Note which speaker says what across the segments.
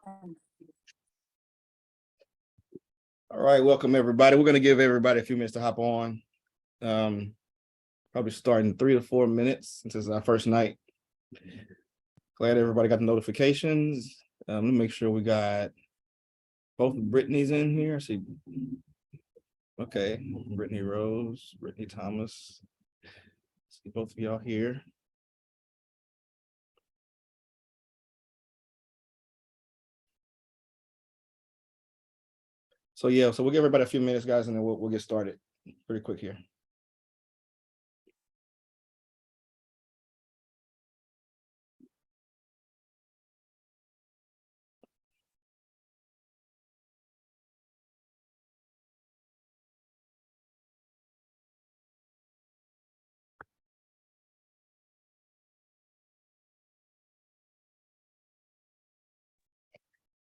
Speaker 1: All right, welcome everybody. We're going to give everybody a few minutes to hop on. Probably starting 3 to 4 minutes since it's our first night. Glad everybody got the notifications. Let me make sure we got both Brittany's in here. See, okay, Brittany Rose, Brittany Thomas. See both of y'all here. So yeah, so we'll give everybody a few minutes, guys, and then we'll get started pretty quick here.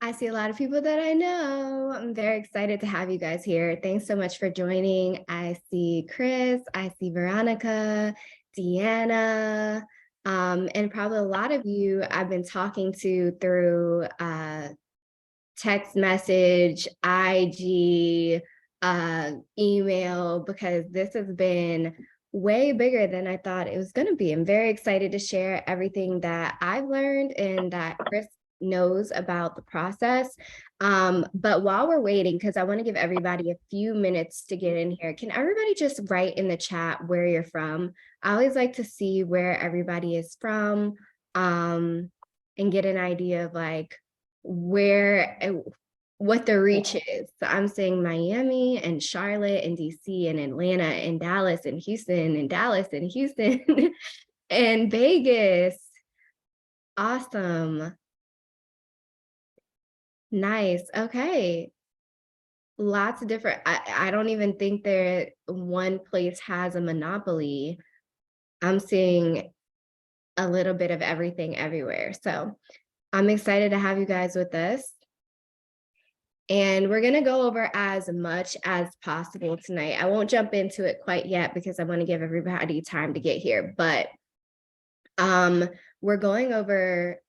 Speaker 2: I see a lot of people that I know. I'm very excited to have you guys here. Thanks so much for joining. I see Chris, I see Veronica, Deanna, and probably a lot of you I've been talking to through text message, IG, email, because this has been way bigger than I thought it was going to be. I'm very excited to share everything that I've learned and that Chris knows about the process. But while we're waiting, because I want to give everybody a few minutes to get in here, can everybody just write in the chat where you're from? I always like to see where everybody is from, and get an idea of like what the reach is. So I'm saying Miami and Charlotte and DC and Atlanta and Dallas and Houston and Dallas and Houston and Vegas. Awesome. Nice. Okay. Lots of different, I don't even think that one place has a monopoly. I'm seeing a little bit of everything everywhere. So I'm excited to have you guys with us. And we're going to go over as much as possible tonight. I won't jump into it quite yet because I want to give everybody time to get here. But we're going over,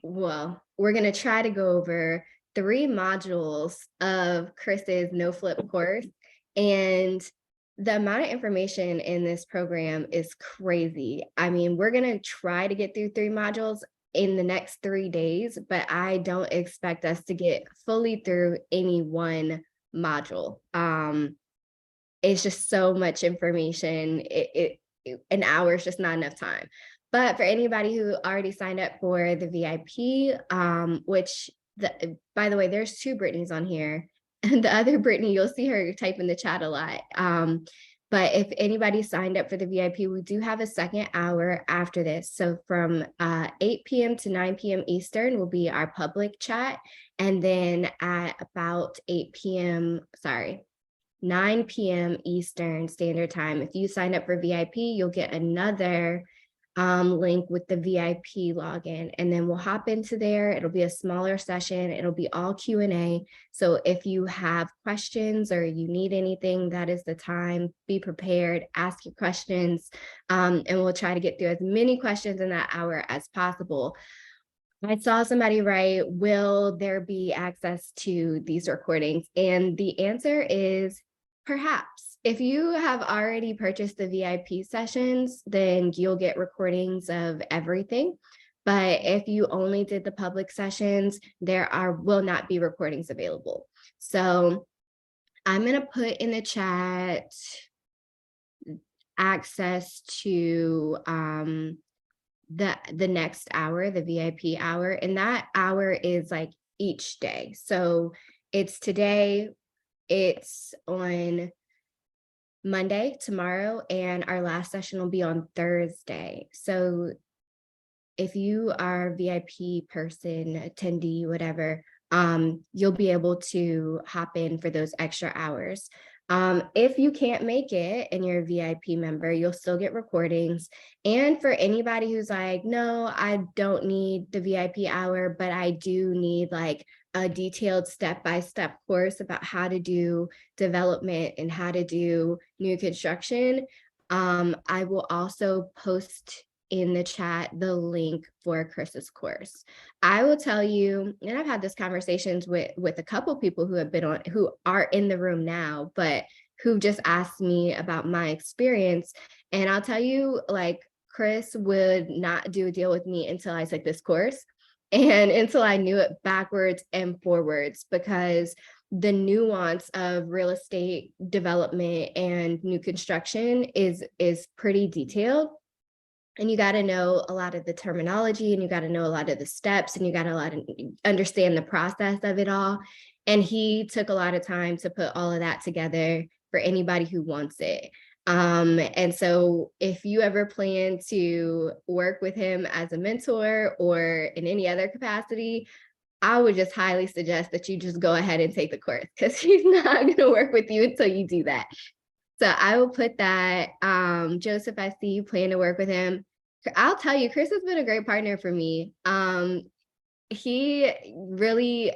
Speaker 2: well, we're going to try to go over 3 modules of Chris's no flip course. And the amount of information in this program is crazy. I mean, we're going to try to get through 3 modules in the next 3 days, but I don't expect us to get fully through any one module. It's just so much information. An hour is just not enough time. But for anybody who already signed up for the VIP, by the way, there's 2 Brittany's on here. And the other Brittany, you'll see her type in the chat a lot. But if anybody signed up for the VIP, we do have a second hour after this. So from 8 p.m. to 9 p.m. Eastern will be our public chat. And then at about 9 p.m. Eastern Standard Time, if you sign up for VIP, you'll get another link with the VIP login, and then we'll hop into there. It'll be a smaller session. It'll be all Q&A. So if you have questions or you need anything, that is the time. Be prepared, ask your questions, and we'll try to get through as many questions in that hour as possible. I saw somebody write, will there be access to these recordings? And the answer is perhaps. If you have already purchased the VIP sessions, then you'll get recordings of everything. But if you only did the public sessions, will not be recordings available. So I'm going to put in the chat access to the next hour, the VIP hour, and that hour is like each day. So it's today, it's on Monday, tomorrow, and our last session will be on Thursday. So if you are a VIP person, attendee, whatever, you'll be able to hop in for those extra hours. If you can't make it and you're a VIP member, you'll still get recordings. And for anybody who's like, no, I don't need the VIP hour, but I do need like a detailed step-by-step course about how to do development and how to do new construction, I will also post in the chat the link for Chris's course. I will tell you, and I've had these conversations with a couple people who have been on, who are in the room now, but who just asked me about my experience. And I'll tell you, like, Chris would not do a deal with me until I took this course and until I knew it backwards and forwards, because the nuance of real estate development and new construction is pretty detailed. And you got to know a lot of the terminology, and you got to know a lot of the steps, and you got to understand the process of it all. And he took a lot of time to put all of that together for anybody who wants it. And so if you ever plan to work with him as a mentor or in any other capacity, I would just highly suggest that you just go ahead and take the course, because he's not going to work with you until you do that. So I will put that. Joseph, I see you plan to work with him. I'll tell you, Chris has been a great partner for me. He really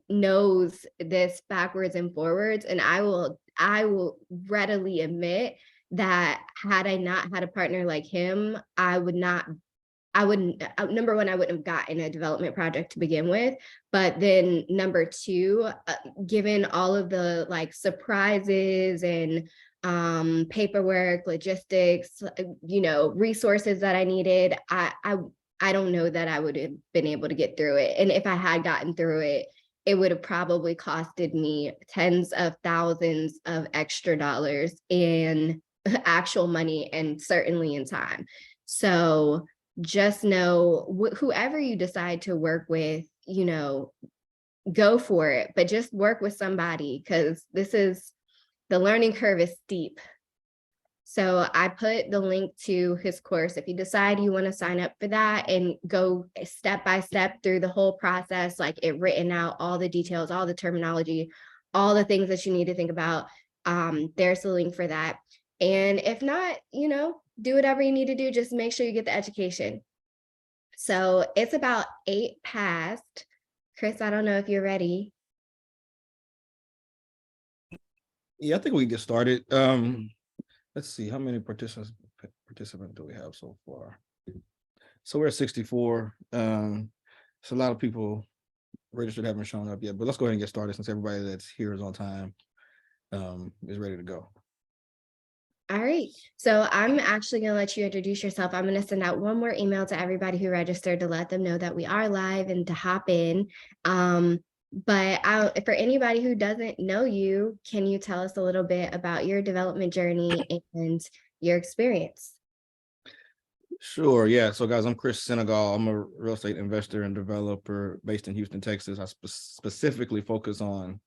Speaker 2: knows this backwards and forwards, and I will readily admit that had I not had a partner like him, number one, I wouldn't have gotten a development project to begin with. But then number two, given all of the like surprises and paperwork, logistics, resources that I needed, I don't know that I would have been able to get through it. And if I had gotten through it, it would have probably costed me tens of thousands of extra dollars in actual money, and certainly in time. So just know, whoever you decide to work with, go for it, but just work with somebody, because the learning curve is steep. So I put the link to his course. If you decide you want to sign up for that and go step by step through the whole process, like it written out, all the details, all the terminology, all the things that you need to think about, there's the link for that. And if not, do whatever you need to do. Just make sure you get the education. So it's about 8 past. Chris, I don't know if you're ready.
Speaker 1: Yeah, I think we can get started. Let's see, how many participants do we have so far? So we're at 64. So a lot of people registered haven't shown up yet, but let's go ahead and get started since everybody that's here is on time, is ready to go.
Speaker 2: All right, so I'm actually going to let you introduce yourself. I'm going to send out one more email to everybody who registered to let them know that we are live and to hop in. But for anybody who doesn't know you, can you tell us a little bit about your development journey and your experience?
Speaker 1: Sure, yeah. So guys, I'm Chris Senegal. I'm a real estate investor and developer based in Houston, Texas. I specifically focus on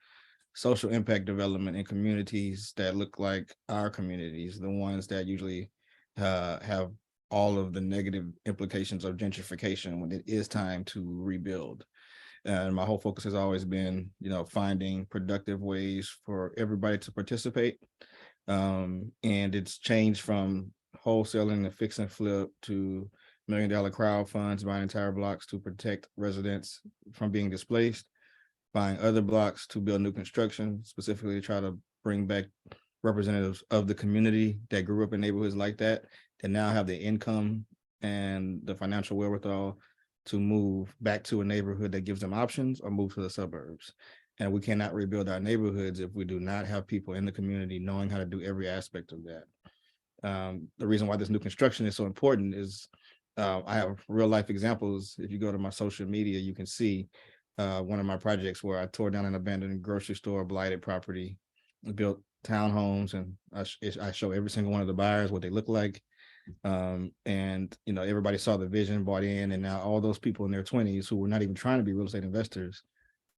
Speaker 1: social impact development in communities that look like our communities, the ones that usually have all of the negative implications of gentrification when it is time to rebuild. And my whole focus has always been, finding productive ways for everybody to participate. And it's changed from wholesaling and fix and flip to $1 million crowd funds, buying entire blocks to protect residents from being displaced, buying other blocks to build new construction, specifically to try to bring back representatives of the community that grew up in neighborhoods like that now have the income and the financial wherewithal to move back to a neighborhood that gives them options, or move to the suburbs. And we cannot rebuild our neighborhoods if we do not have people in the community knowing how to do every aspect of that. The reason why this new construction is so important is I have real life examples. If you go to my social media, you can see one of my projects where I tore down an abandoned grocery store, blighted property, built townhomes, and I show every single one of the buyers what they look like. And everybody saw the vision, bought in, and now all those people in their 20s who were not even trying to be real estate investors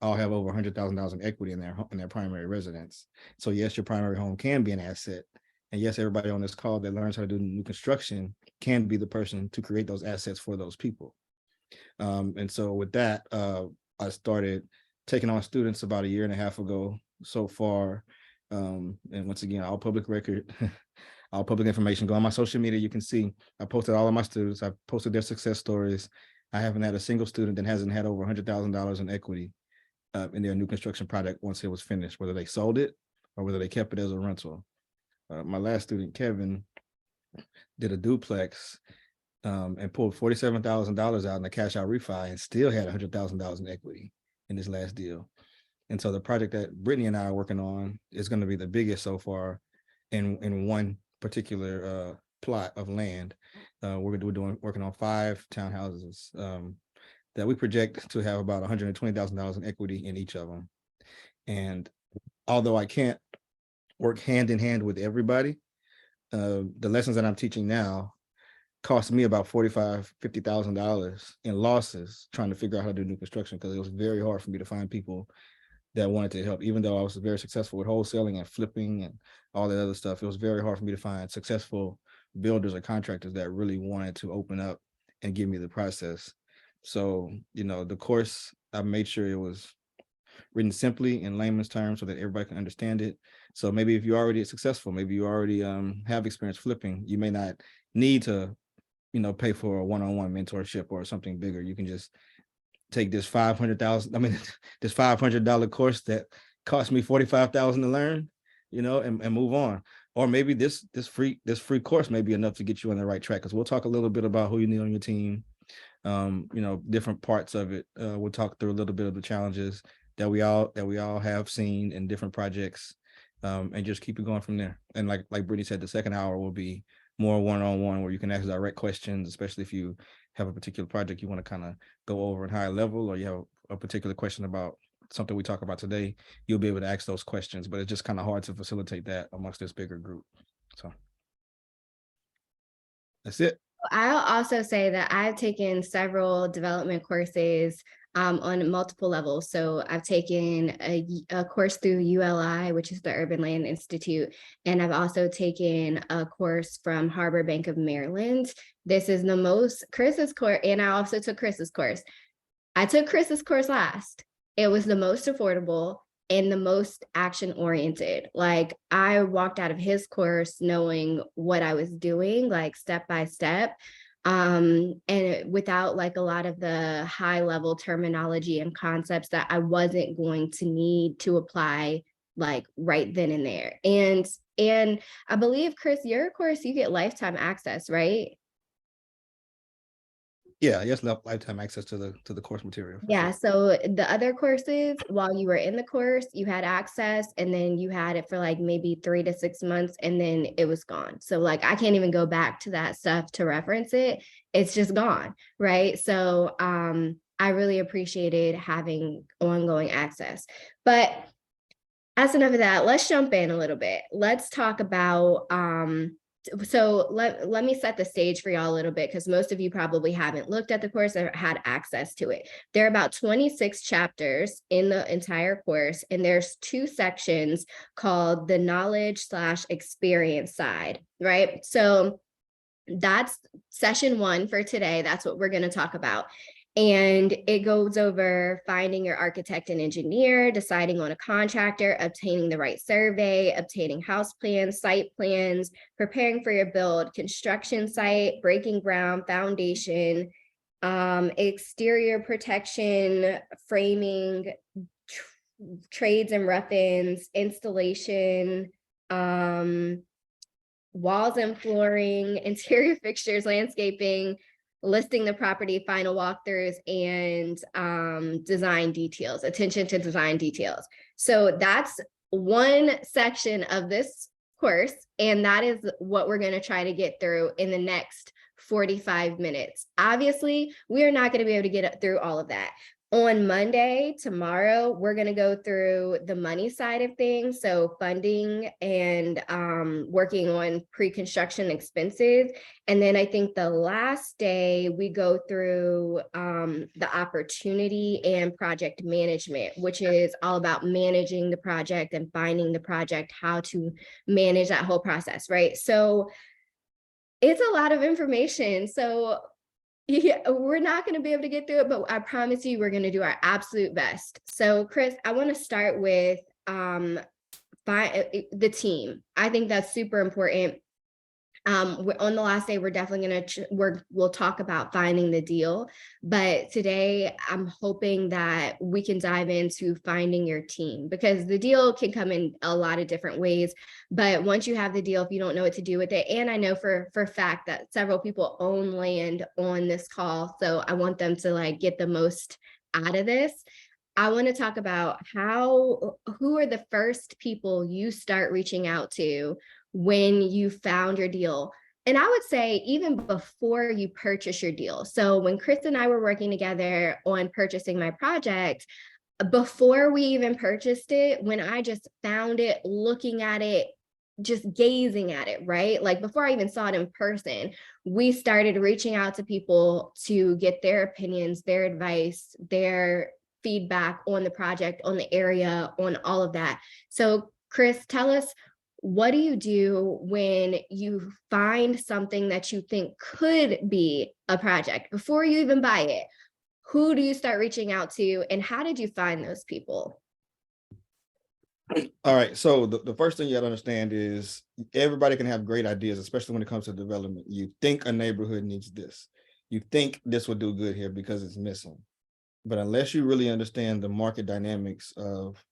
Speaker 1: all have over $100,000 in equity in their primary residence. So yes, your primary home can be an asset, and yes, everybody on this call that learns how to do new construction can be the person to create those assets for those people. And so with that, I started taking on students about 1.5 years ago so far. And once again, all public record, all public information. Go on my social media, you can see I posted all of my students. I posted their success stories. I haven't had a single student that hasn't had over $100,000 in equity in their new construction project once it was finished, whether they sold it or whether they kept it as a rental. My last student, Kevin, did a duplex and pulled $47,000 out in the cash out refi and still had $100,000 in equity in this last deal. And so the project that Brittany and I are working on is going to be the biggest so far in one particular plot of land. We're working on 5 townhouses that we project to have about $120,000 in equity in each of them. And although I can't work hand in hand with everybody, the lessons that I'm teaching now cost me about $50,000 in losses trying to figure out how to do new construction, because it was very hard for me to find people that wanted to help. Even though I was very successful with wholesaling and flipping and all that other stuff, it was very hard for me to find successful builders or contractors that really wanted to open up and give me the process. So, the course, I made sure it was written simply in layman's terms so that everybody can understand it. So maybe if you're already successful, maybe you already have experience flipping, you may not need to, pay for a one-on-one mentorship or something bigger. You can just take this this $500 course that cost me $45,000 to learn, and move on. Or maybe this free course may be enough to get you on the right track. Because we'll talk a little bit about who you need on your team, different parts of it. We'll talk through a little bit of the challenges that we all have seen in different projects, and just keep it going from there. And like Brittany said, the second hour will be more one-on-one, where you can ask direct questions, especially if you have a particular project you want to kind of go over at high level, or you have a particular question about something we talk about today. You'll be able to ask those questions, but it's just kind of hard to facilitate that amongst this bigger group. So that's it.
Speaker 2: I'll also say that I've taken several development courses on multiple levels. So I've taken a course through ULI, which is the Urban Land Institute, and I've also taken a course from Harbor Bank of Maryland. This is the most Chris's course, and I also took Chris's course. I took Chris's course last. It was the most affordable and the most action oriented. Like, I walked out of his course knowing what I was doing, like step by step. And without like a lot of the high level terminology and concepts that I wasn't going to need to apply like right then and there. And I believe, Chris, your course, you get lifetime access, right?
Speaker 1: Yeah, yes, lifetime access to the course material.
Speaker 2: Yeah, sure. So the other courses, while you were in the course, you had access, and then you had it for like maybe 3 to 6 months, and then it was gone. So like, I can't even go back to that stuff to reference it. It's just gone, right? So I really appreciated having ongoing access. But that's enough of that. Let's jump in a little bit. Let's talk about so let me set the stage for y'all a little bit, because most of you probably haven't looked at the course or had access to it. There are about 26 chapters in the entire course, and there's 2 sections called the knowledge/experience side, right? So that's session 1 for today. That's what we're going to talk about. And it goes over finding your architect and engineer, deciding on a contractor, obtaining the right survey, obtaining house plans, site plans, preparing for your build, construction site, breaking ground, foundation, exterior protection, framing, trades and rough-ins, installation, walls and flooring, interior fixtures, landscaping, listing the property, final walkthroughs, and design details, attention to design details. So that's one section of this course, and that is what we're going to try to get through in the next 45 minutes. Obviously, we are not going to be able to get through all of that. On Monday, tomorrow, we're going to go through the money side of things, so funding and working on pre-construction expenses. And then I think the last day we go through the opportunity and project management, which is all about managing the project and finding the project, how to manage that whole process, right? So it's a lot of information. So yeah, we're not going to be able to get through it, but I promise you we're going to do our absolute best. So Chris, I want to start with the team. I think that's super important. On the last day, we're definitely going to, we'll talk about finding the deal. But today I'm hoping that we can dive into finding your team, because the deal can come in a lot of different ways. But once you have the deal, if you don't know what to do with it, and I know for a fact that several people own land on this call, so I want them to like get the most out of this. I want to talk about who are the first people you start reaching out to when you found your deal. And I would say even before you purchase your deal. So when Chris and I were working together on purchasing my project, before we even purchased it, when I just found it, looking at it, just gazing at it, right? Like before I even saw it in person, we started reaching out to people to get their opinions, their advice, their feedback on the project, on the area, on all of that. So Chris, tell us, what do you do when you find something that you think could be a project before you even buy it? Who do you start reaching out to, and how did you find those people?
Speaker 1: All right. So the first thing you gotta understand is everybody can have great ideas, especially when it comes to development. You think a neighborhood needs this. You think this would do good here because it's missing. But unless you really understand the market dynamics of,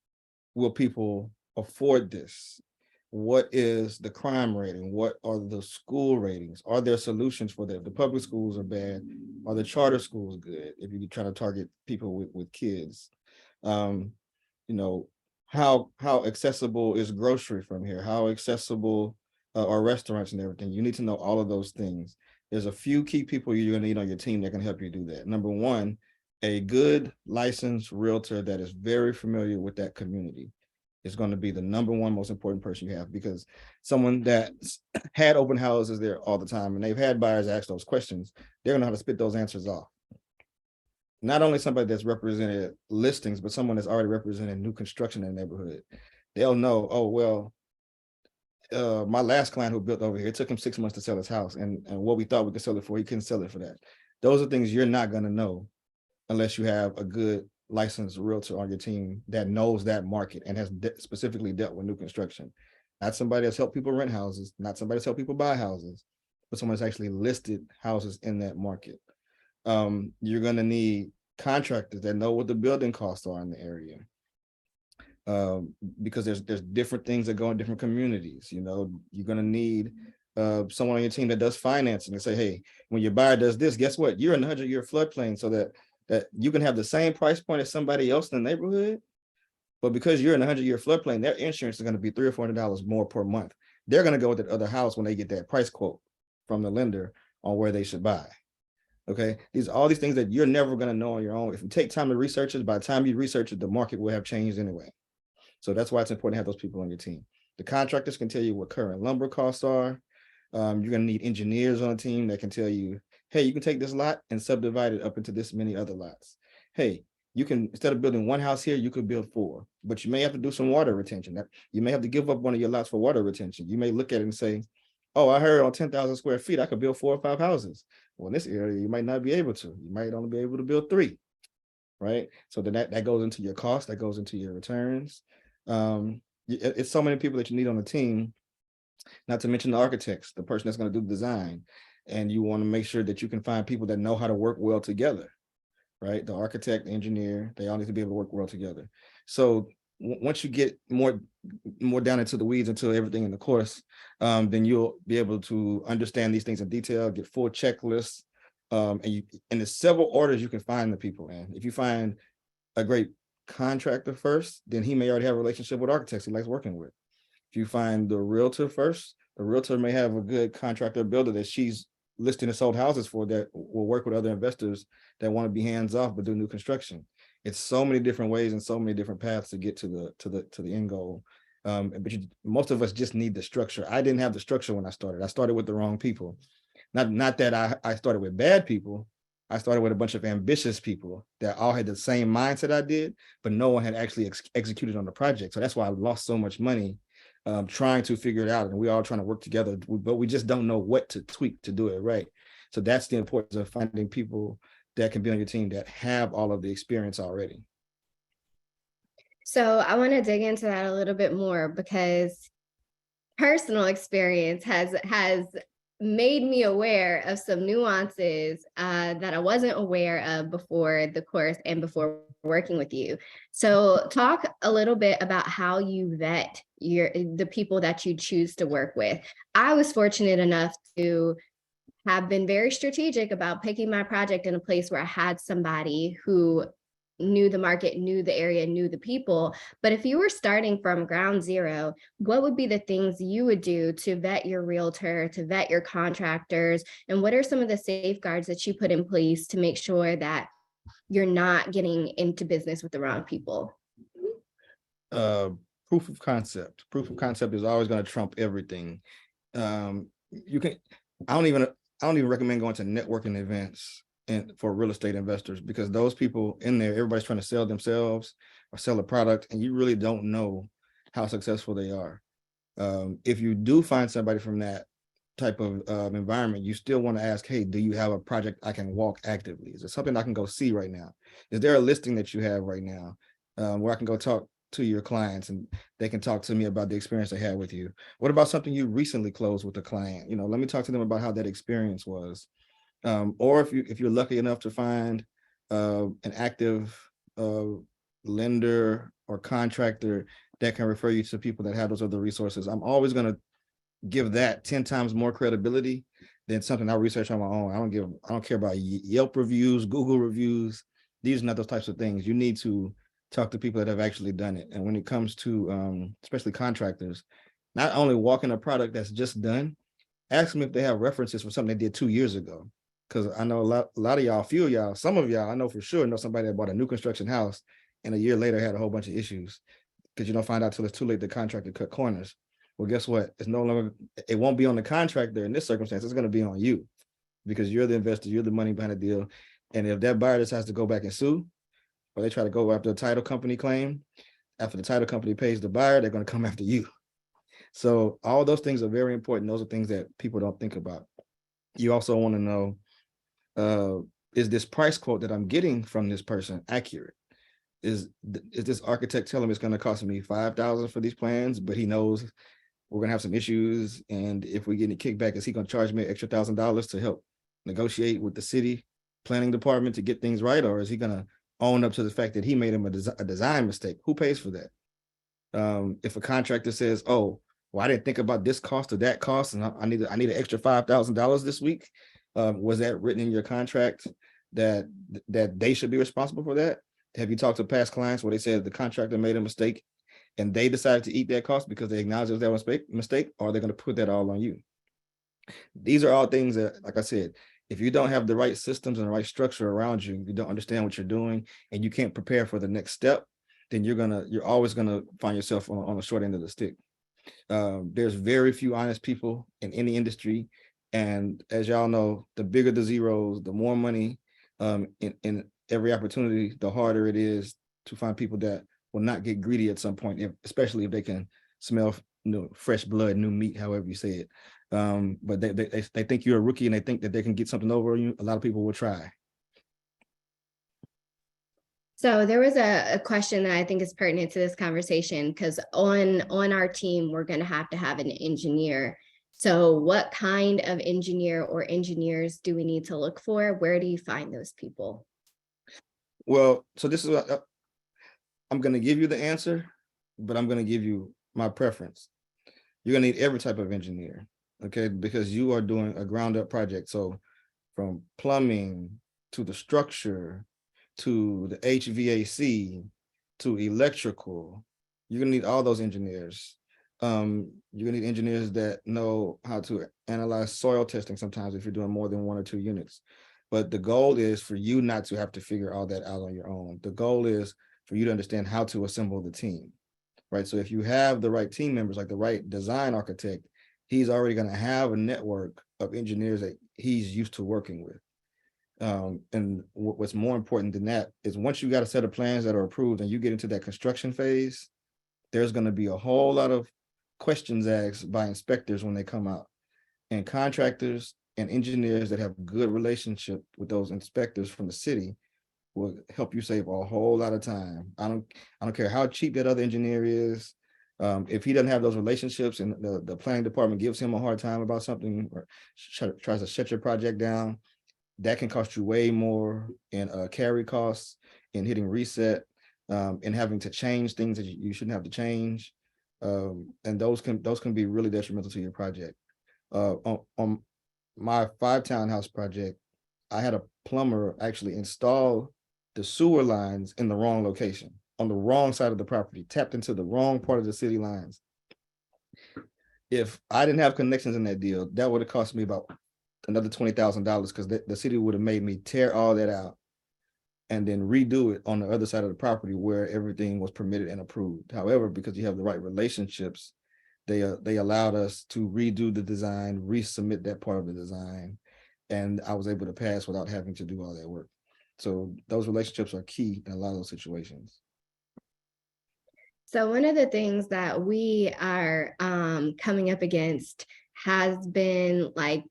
Speaker 1: will people afford this? What is the crime rating? What are the school ratings? Are there solutions for that? If the public schools are bad, are the charter schools good? If you're trying to target people with kids, you know, how accessible is grocery from here? How accessible are restaurants and everything? You need to know all of those things. There's a few key people you're gonna need on your team that can help you do that. Number one, a good licensed realtor that is very familiar with that community is going to be the number one most important person you have, because someone that's had open houses there all the time and they've had buyers ask those questions, they're going to know how to spit those answers off. Not only somebody that's represented listings, but someone that's already represented new construction in the neighborhood. They'll know, oh, well, my last client who built over here, it took him 6 months to sell his house. And what we thought we could sell it for, he couldn't sell it for that. Those are things you're not going to know unless you have a good licensed realtor on your team that knows that market and has specifically dealt with new construction. Not somebody that's helped people rent houses, not somebody that's helped people buy houses, but someone that's actually listed houses in that market. You're going to need contractors that know what the building costs are in the area, because there's different things that go in different communities. You know, you're going to need someone on your team that does financing and say, hey, when your buyer does this, guess what? You're in the 100-year floodplain, so that you can have the same price point as somebody else in the neighborhood, but because you're in a 100-year floodplain, their insurance is going to be $300 or $400 more per month. They're going to go with that other house when they get that price quote from the lender on where they should buy. Okay, these are all these things that you're never going to know on your own. If you take time to research it, by the time you research it, the market will have changed anyway. So that's why it's important to have those people on your team. The contractors can tell you what current lumber costs are. You're going to need engineers on a team that can tell you, hey, you can take this lot and subdivide it up into this many other lots. Hey, you can, instead of building one house here, you could build 4, but you may have to do some water retention. You may have to give up one of your lots for water retention. You may look at it and say, oh, I heard on 10,000 square feet, I could build 4 or 5 houses. Well, in this area, you might not be able to. You might only be able to build 3, right? So then that goes into your cost, that goes into your returns. It's so many people that you need on the team, not to mention the architects, the person that's going to do the design. And you want to make sure that you can find people that know how to work well together, right? The architect, the engineer, they all need to be able to work well together. So once you get more down into the weeds, into everything in the course, then you'll be able to understand these things in detail, get full checklists, and there's several orders you can find the people in. If you find a great contractor first, then he may already have a relationship with architects he likes working with. If you find the realtor first, the realtor may have a good contractor builder that she's listing and sold houses for, that will work with other investors that want to be hands off but do new construction. It's so many different ways and so many different paths to get to the end goal. But most of us just need the structure. I didn't have the structure when I started. I started with the wrong people. Not that I started with bad people. I started with a bunch of ambitious people that all had the same mindset I did, but no one had actually executed on the project. So that's why I lost so much money trying to figure it out. And we all trying to work together, but we just don't know what to tweak to do it right. So that's the importance of finding people that can be on your team that have all of the experience already.
Speaker 2: So I want to dig into that a little bit more, because personal experience has made me aware of some nuances that I wasn't aware of before the course and before working with you. So talk a little bit about how you vet the people that you choose to work with. I was fortunate enough to have been very strategic about picking my project in a place where I had somebody who knew the market, knew the area, knew the people. But if you were starting from ground zero, what would be the things you would do to vet your realtor, to vet your contractors? And what are some of the safeguards that you put in place to make sure that you're not getting into business with the wrong people?
Speaker 1: Uh, Proof of concept. Proof of concept is always going to trump everything. You can. I don't even recommend going to networking events and for real estate investors, because those people in there, everybody's trying to sell themselves or sell a product, and you really don't know how successful they are. If you do find somebody from that type of environment, you still want to ask, hey, do you have a project I can walk actively? Is there something I can go see right now? Is there a listing that you have right now where I can go talk to your clients and they can talk to me about the experience they had with you? What about something you recently closed with a client? Let me talk to them about how that experience was. Or if you're lucky enough to find an active uh, lender or contractor that can refer you to people that have those other resources, I'm always going to give that 10 times more credibility than something I research on my own. I don't care about Yelp reviews, Google reviews. These are not those types of things. You need to talk to people that have actually done it. And when it comes to especially contractors, not only walking a product that's just done, ask them if they have references for something they did 2 years ago. Because I know a lot of y'all, few of y'all, some of y'all, I know for sure know somebody that bought a new construction house and a year later had a whole bunch of issues, because you don't find out till it's too late to contract to cut corners. Well, guess what? It's no longer, it won't be on the contractor in this circumstance. It's going to be on you, because you're the investor, you're the money behind the deal. And if that buyer decides to go back and sue, or they try to go after a title company claim, after the title company pays the buyer, they're going to come after you. So all those things are very important. Those are things that people don't think about. You also want to know, is this price quote that I'm getting from this person accurate? Is this architect telling me it's going to cost me $5,000 for these plans, but he knows we're going to have some issues, and if we get any kickback, is he going to charge me an extra $1,000 to help negotiate with the city planning department to get things right? Or is he going to own up to the fact that he made him a design mistake? Who pays for that? If a contractor says, oh, well, I didn't think about this cost or that cost, and I need an extra $5,000 this week, was that written in your contract that they should be responsible for that? Have you talked to past clients where they said the contractor made a mistake and they decided to eat that cost because they acknowledged it was their mistake, or are they going to put that all on you? These are all things that, like I said, if you don't have the right systems and the right structure around you, you don't understand what you're doing, and you can't prepare for the next step, then you're always gonna find yourself on the short end of the stick. There's very few honest people in any industry, and as y'all know, the bigger the zeros, the more money in every opportunity, the harder it is to find people that will not get greedy at some point, especially if they can smell fresh blood, new meat, however you say it. But they think you're a rookie and they think that they can get something over you. A lot of people will try.
Speaker 2: So there was a question that I think is pertinent to this conversation, because on our team, we're going to have an engineer. So what kind of engineer or engineers do we need to look for? Where do you find those people?
Speaker 1: Well, so this is what I'm going to give you the answer, but I'm going to give you my preference. You're going to need every type of engineer, okay? Because you are doing a ground up project. So from plumbing to the structure to the HVAC to electrical, you're gonna need all those engineers. You're gonna need engineers that know how to analyze soil testing sometimes if you're doing more than 1 or 2 units. But the goal is for you not to have to figure all that out on your own. The goal is for you to understand how to assemble the team, right? So if you have the right team members, like the right design architect, he's already gonna have a network of engineers that he's used to working with. And what's more important than that is once you got a set of plans that are approved and you get into that construction phase, there's going to be a whole lot of questions asked by inspectors when they come out, and contractors and engineers that have good relationship with those inspectors from the city will help you save a whole lot of time. I don't care how cheap that other engineer is. If he doesn't have those relationships and the planning department gives him a hard time about something or tries to shut your project down, that can cost you way more in carry costs, in hitting reset, and having to change things that you shouldn't have to change. And those can be really detrimental to your project. On my 5 townhouse project, I had a plumber actually install the sewer lines in the wrong location, on the wrong side of the property, tapped into the wrong part of the city lines. If I didn't have connections in that deal, that would have cost me about another $20,000 because the city would have made me tear all that out and then redo it on the other side of the property where everything was permitted and approved. However, because you have the right relationships, they allowed us to redo the design, resubmit that part of the design, and I was able to pass without having to do all that work. So those relationships are key in a lot of those situations.
Speaker 2: So one of the things that we are coming up against has been like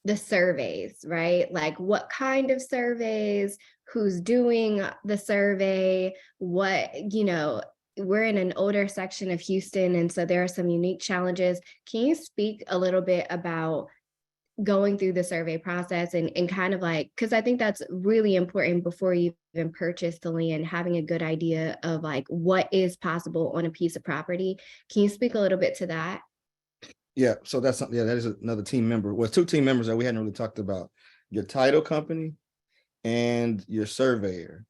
Speaker 2: the surveys, right? Like what kind of surveys, who's doing the survey, what, we're in an older section of Houston, and so there are some unique challenges. Can you speak a little bit about going through the survey process and kind of like, because I think that's really important before you even purchase the land, having a good idea of like what is possible on a piece of property. Can you speak a little bit to that?
Speaker 1: Yeah, so that's something. Yeah, that is another team member. Well, 2 team members that we hadn't really talked about: your title company and your surveyor.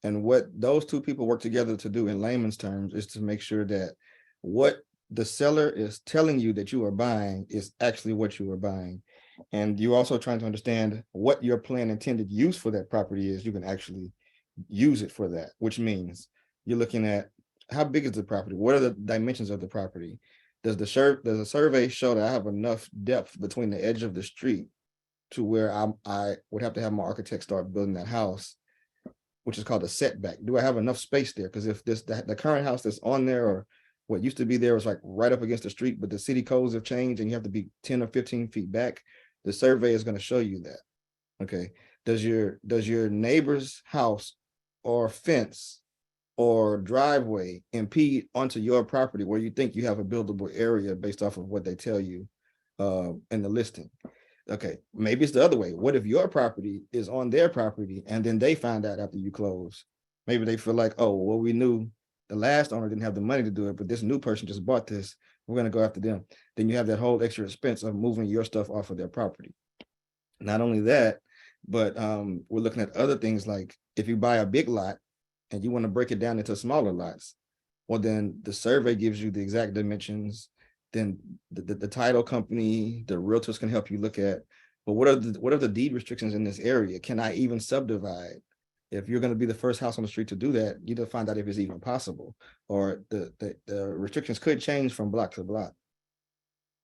Speaker 1: And what those 2 people work together to do in layman's terms is to make sure that what the seller is telling you that you are buying is actually what you are buying. And you're also trying to understand what your planned intended use for that property is. You can actually use it for that, which means you're looking at how big is the property? What are the dimensions of the property? Does the survey show that I have enough depth between the edge of the street to where I would have to have my architect start building that house, which is called a setback? Do I have enough space there? Because if the current house that's on there, or what used to be there, was like right up against the street, but the city codes have changed and you have to be 10 or 15 feet back, the survey is going to show you that. Okay. Does your neighbor's house or fence or driveway impede onto your property where you think you have a buildable area based off of what they tell you in the listing? Okay, maybe it's the other way. What if your property is on their property and then they find out after you close? Maybe they feel like, oh, well, we knew the last owner didn't have the money to do it, but this new person just bought this. We're going to go after them. Then you have that whole extra expense of moving your stuff off of their property. Not only that, but we're looking at other things like if you buy a big lot and you want to break it down into smaller lots, well, then the survey gives you the exact dimensions. Then the title company, the realtors can help you look at, but what are the deed restrictions in this area? Can I even subdivide? If you're going to be the first house on the street to do that, you need to find out if it's even possible, or the restrictions could change from block to block.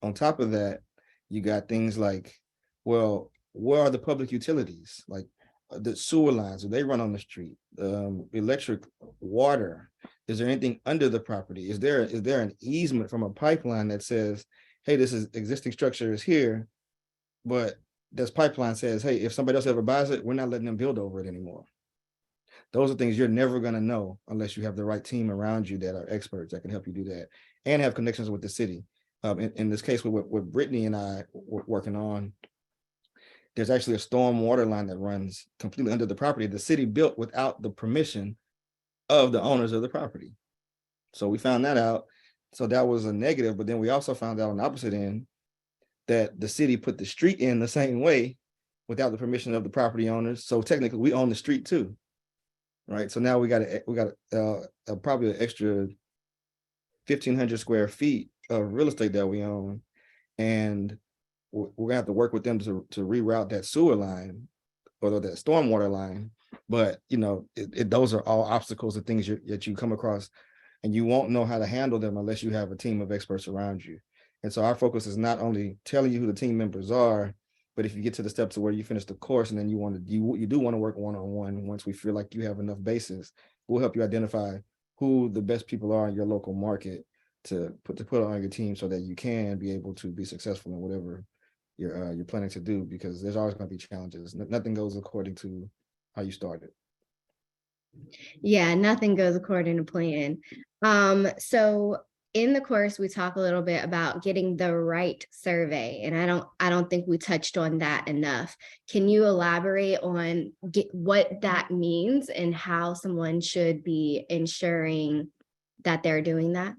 Speaker 1: On top of that, you got things like, well, where are the public utilities? Like the sewer lines, do they run on the street? Electric, water. Is there anything under the property? Is there an easement from a pipeline that says, hey, this is existing structure is here, but this pipeline says, hey, if somebody else ever buys it, we're not letting them build over it anymore. Those are things you're never going to know unless you have the right team around you that are experts that can help you do that and have connections with the city. In this case, what Brittany and I were working on, there's actually a storm water line that runs completely under the property. The city built without the permission of the owners of the property. So we found that out. So that was a negative, but then we also found out on the opposite end that the city put the street in the same way without the permission of the property owners. So technically we own the street too, right? So now we got probably an extra 1,500 square feet of real estate that we own. And we're gonna have to work with them to reroute that sewer line or that stormwater line. But those are all obstacles and things that you come across, and you won't know how to handle them unless you have a team of experts around you. And so our focus is not only telling you who the team members are, but if you get to the steps of where you finish the course and then you do want to work one-on-one, once we feel like you have enough basis, we'll help you identify who the best people are in your local market to put on your team so that you can be able to be successful in whatever you're planning to do, because there's always going to be challenges. Nothing goes according to how you started.
Speaker 2: Yeah, nothing goes according to plan. So in the course, we talk a little bit about getting the right survey, and I don't think we touched on that enough. Can you elaborate on what that means and how someone should be ensuring that they're doing that?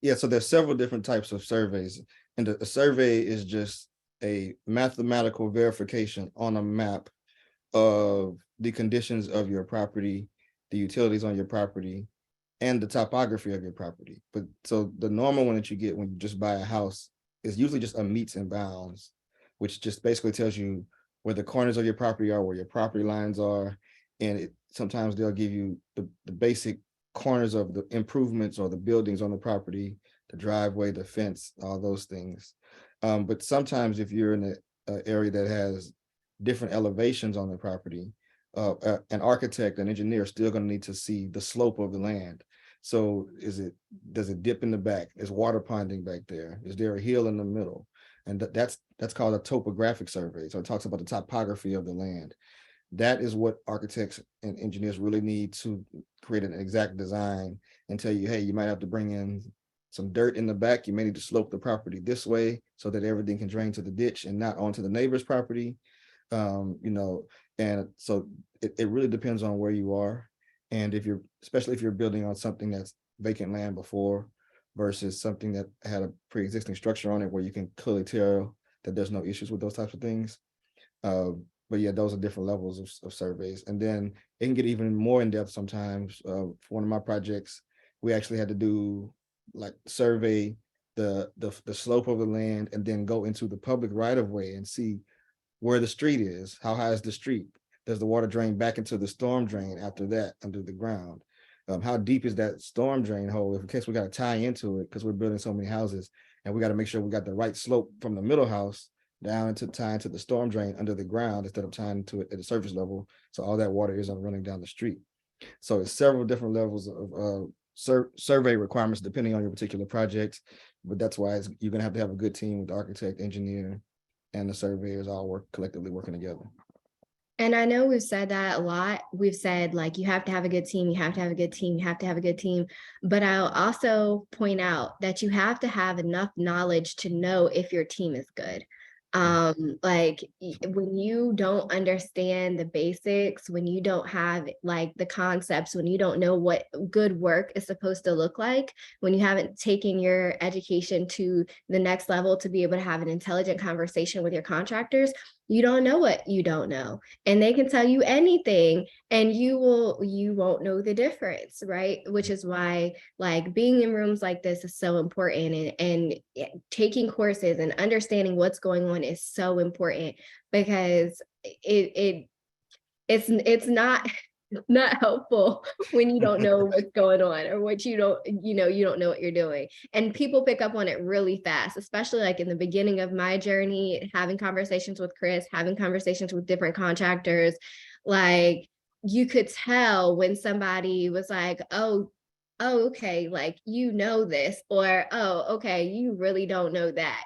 Speaker 1: Yeah, so there's several different types of surveys, and a survey is just a mathematical verification on a map of the conditions of your property, the utilities on your property, and the topography of your property. But so the normal one that you get when you just buy a house is usually just a meets and bounds, which just basically tells you where the corners of your property are, where your property lines are. And sometimes they'll give you the basic corners of the improvements or the buildings on the property, the driveway, the fence, all those things. But sometimes if you're in an area that has different elevations on the property, an architect, an engineer is still going to need to see the slope of the land. So does it dip in the back? Is water ponding back there? Is there a hill in the middle? And that's called a topographic survey. So it talks about the topography of the land. That is what architects and engineers really need to create an exact design and tell you, hey, you might have to bring in some dirt in the back. You may need to slope the property this way so that everything can drain to the ditch and not onto the neighbor's property. And so it really depends on where you are. And especially if you're building on something that's vacant land before versus something that had a pre-existing structure on it where you can clearly tell that there's no issues with those types of things. But yeah, those are different levels of surveys. And then it can get even more in depth sometimes. For one of my projects, we actually had to do like survey the slope of the land and then go into the public right of way and see where the street is. How high is the street? Does the water drain back into the storm drain after that under the ground? How deep is that storm drain hole? If in case we got to tie into it because we're building so many houses and we got to make sure we got the right slope from the middle house down into tying to the storm drain under the ground instead of tying to it at the surface level. So all that water isn't running down the street. So it's several different levels of survey requirements depending on your particular project. But that's why you're going to have a good team with the architect, engineer, and the surveyors all collectively working together.
Speaker 2: And I know we've said that a lot. We've said like, you have to have a good team, you have to have a good team, you have to have a good team. But I'll also point out that you have to have enough knowledge to know if your team is good. Like when you don't understand the basics, when you don't have like the concepts, when you don't know what good work is supposed to look like, when you haven't taken your education to the next level to be able to have an intelligent conversation with your contractors, you don't know what you don't know, and they can tell you anything and you won't know the difference, right? Which is why like being in rooms like this is so important, and taking courses and understanding what's going on is so important, because it's not not helpful when you don't know what's going on, or what you don't know what you're doing. And people pick up on it really fast, especially like in the beginning of my journey, having conversations with Chris, having conversations with different contractors. Like you could tell when somebody was like, oh, okay, like, this, or, oh, okay, you really don't know that,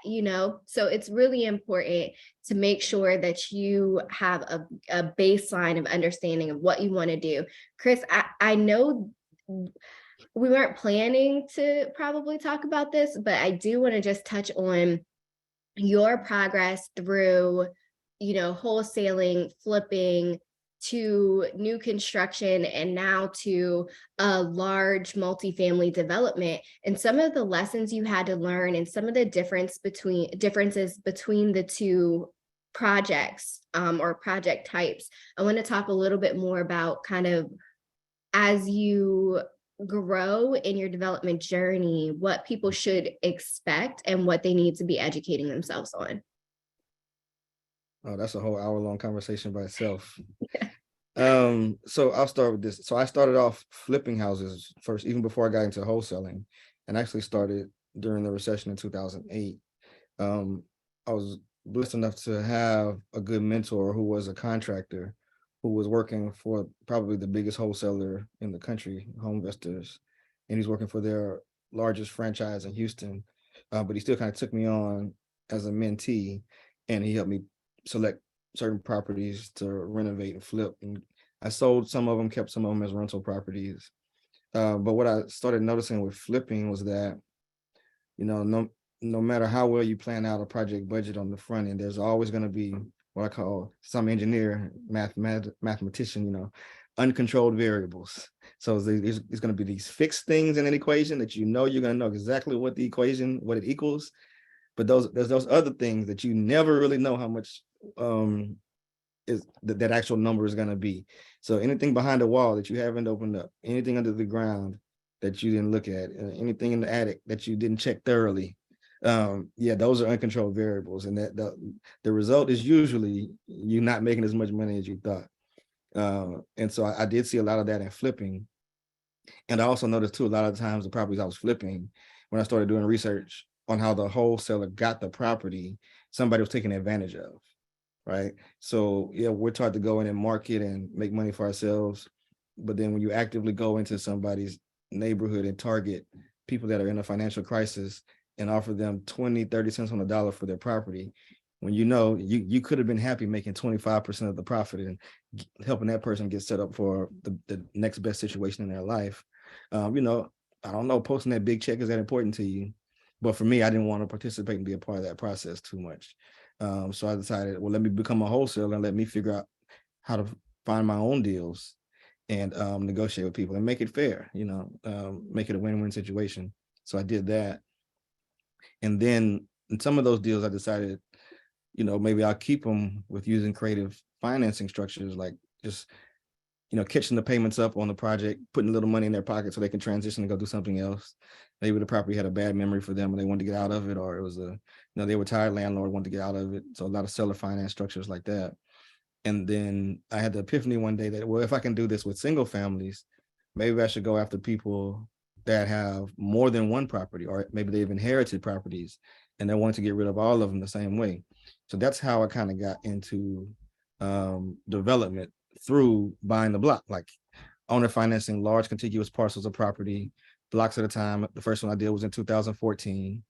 Speaker 2: So it's really important to make sure that you have a baseline of understanding of what you want to do. Chris, I know we weren't planning to probably talk about this, but I do want to just touch on your progress through, wholesaling, flipping, to new construction, and now to a large multifamily development, and some of the lessons you had to learn, and some of the differences between the two projects, or project types. I want to talk a little bit more about kind of, as you grow in your development journey, what people should expect and what they need to be educating themselves on.
Speaker 1: Oh, that's a whole hour-long conversation by itself. So I'll start with this. So I started off flipping houses first, even before I got into wholesaling, and actually started during the recession in 2008. I was blessed enough to have a good mentor who was a contractor who was working for probably the biggest wholesaler in the country, Home Investors, and he's working for their largest franchise in Houston. But he still kind of took me on as a mentee, and he helped me select certain properties to renovate and flip. And I sold some of them, kept some of them as rental properties. But what I started noticing with flipping was that, no matter how well you plan out a project budget on the front end, there's always going to be what I call, some engineer, mathematician, uncontrolled variables. So there's going to be these fixed things in an equation that you're going to know exactly what it equals. But there's those other things that you never really know how much is that actual number is going to be. So anything behind the wall that you haven't opened up, anything under the ground that you didn't look at, anything in the attic that you didn't check thoroughly, those are uncontrolled variables, and that the result is usually you not making as much money as you thought. And so I did see a lot of that in flipping. And I also noticed too, a lot of times the properties I was flipping, when I started doing research on how the wholesaler got the property, somebody was taking advantage of, right? So yeah, we're taught to go in and market and make money for ourselves. But then when you actively go into somebody's neighborhood and target people that are in a financial crisis and offer them 20, 30 cents on the dollar for their property, when you could have been happy making 25% of the profit and helping that person get set up for the next best situation in their life. I don't know, posting that big check, is that important to you? But for me, I didn't want to participate and be a part of that process too much. So I decided, well, let me become a wholesaler and let me figure out how to find my own deals and negotiate with people and make it fair, make it a win-win situation. So I did that. And then in some of those deals, I decided, maybe I'll keep them with using creative financing structures, like just, catching the payments up on the project, putting a little money in their pocket so they can transition and go do something else. Maybe the property had a bad memory for them and they wanted to get out of it, or it was they were tired landlord, wanted to get out of it. So a lot of seller finance structures like that. And then I had the epiphany one day that, well, if I can do this with single families, maybe I should go after people that have more than one property, or maybe they've inherited properties and they want to get rid of all of them the same way. So that's how I kind of got into development, through buying the block, like owner financing large contiguous parcels of property, blocks at a time. The first one I did was in 2014.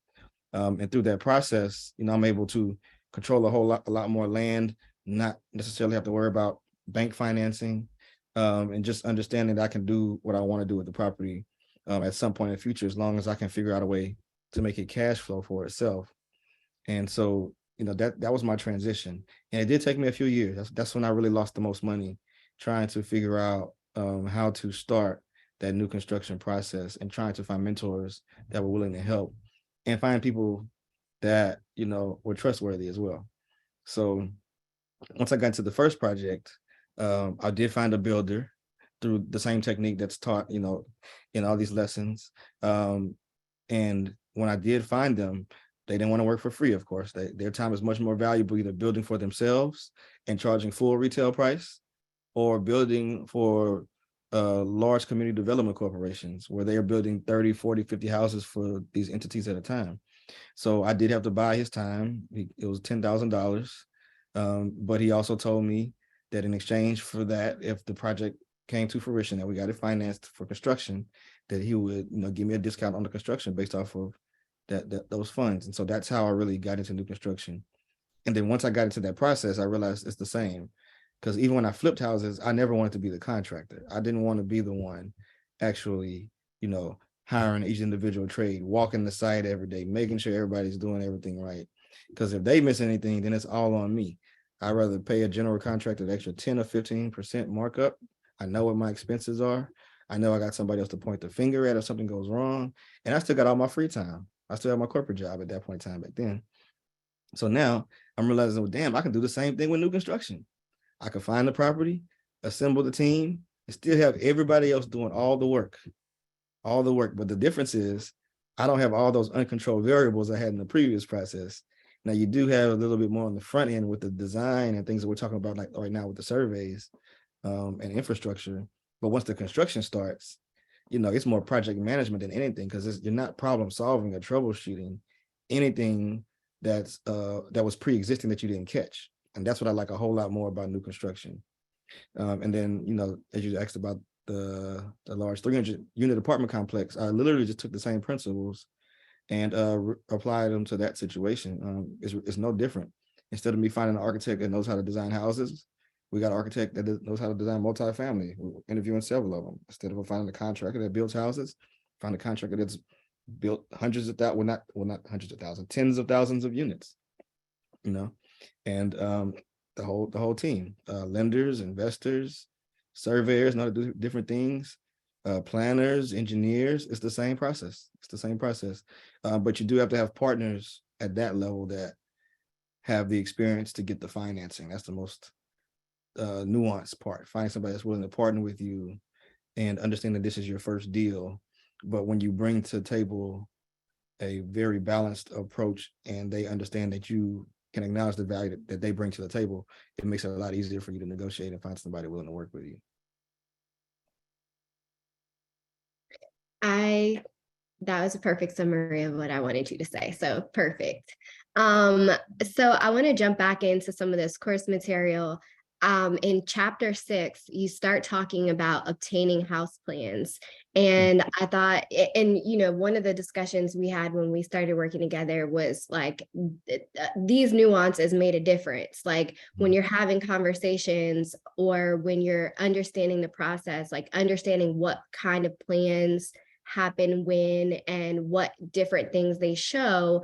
Speaker 1: And through that process, I'm able to control a lot more land, not necessarily have to worry about bank financing, and just understanding that I can do what I want to do with the property at some point in the future, as long as I can figure out a way to make it cash flow for itself. And so, that was my transition. And it did take me a few years. That's when I really lost the most money, trying to figure out how to start that new construction process and trying to find mentors that were willing to help and find people that, were trustworthy as well. So once I got into the first project, I did find a builder through the same technique that's taught, in all these lessons. And when I did find them, they didn't want to work for free, of course. Their time is much more valuable either building for themselves and charging full retail price, or building for large community development corporations where they are building 30, 40, 50 houses for these entities at a time. So I did have to buy his time. It was $10,000. But he also told me that in exchange for that, if the project came to fruition, that we got it financed for construction, that he would, give me a discount on the construction based off of those funds. And so that's how I really got into new construction. And then once I got into that process, I realized it's the same. Because even when I flipped houses, I never wanted to be the contractor. I didn't want to be the one actually, hiring each individual trade, walking the site every day, making sure everybody's doing everything right. Because if they miss anything, then it's all on me. I'd rather pay a general contractor an extra 10 or 15% markup. I know what my expenses are. I know I got somebody else to point the finger at if something goes wrong. And I still got all my free time. I still have my corporate job at that point in time back then. So now I'm realizing, well, damn, I can do the same thing with new construction. I can find the property, assemble the team, and still have everybody else doing all the work. But the difference is I don't have all those uncontrolled variables I had in the previous process. Now you do have a little bit more on the front end with the design and things that we're talking about, like right now with the surveys and infrastructure. But once the construction starts, it's more project management than anything, because you're not problem solving or troubleshooting anything that was pre-existing that you didn't catch. And that's what I like a whole lot more about new construction. And then, as you asked about the large 300 unit apartment complex, I literally just took the same principles and applied them to that situation. It's no different. Instead of me finding an architect that knows how to design houses, We got an architect that knows how to design multifamily. We're interviewing several of them. Instead of finding a contractor that builds houses, find a contractor that's built hundreds of thousands, not hundreds of thousands, tens of thousands of units, you know, and the whole team, lenders, investors, surveyors, and other different things, planners, engineers. It's the same process. It's the same process, but you do have to have partners at that level that have the experience to get the financing. That's the most nuanced part. Find somebody that's willing to partner with you and understand that this is your first deal. But when you bring to the table a very balanced approach and they understand that you can acknowledge the value that they bring to the table, it makes it a lot easier for you to negotiate and find somebody willing to work with you.
Speaker 2: That was a perfect summary of what I wanted you to say. So perfect. So I want to jump back into some of this course material. In chapter 6, you start talking about obtaining house plans. And I thought, and one of the discussions we had when we started working together was like, these nuances made a difference. Like when you're having conversations or when you're understanding the process, like understanding what kind of plans happen when and what different things they show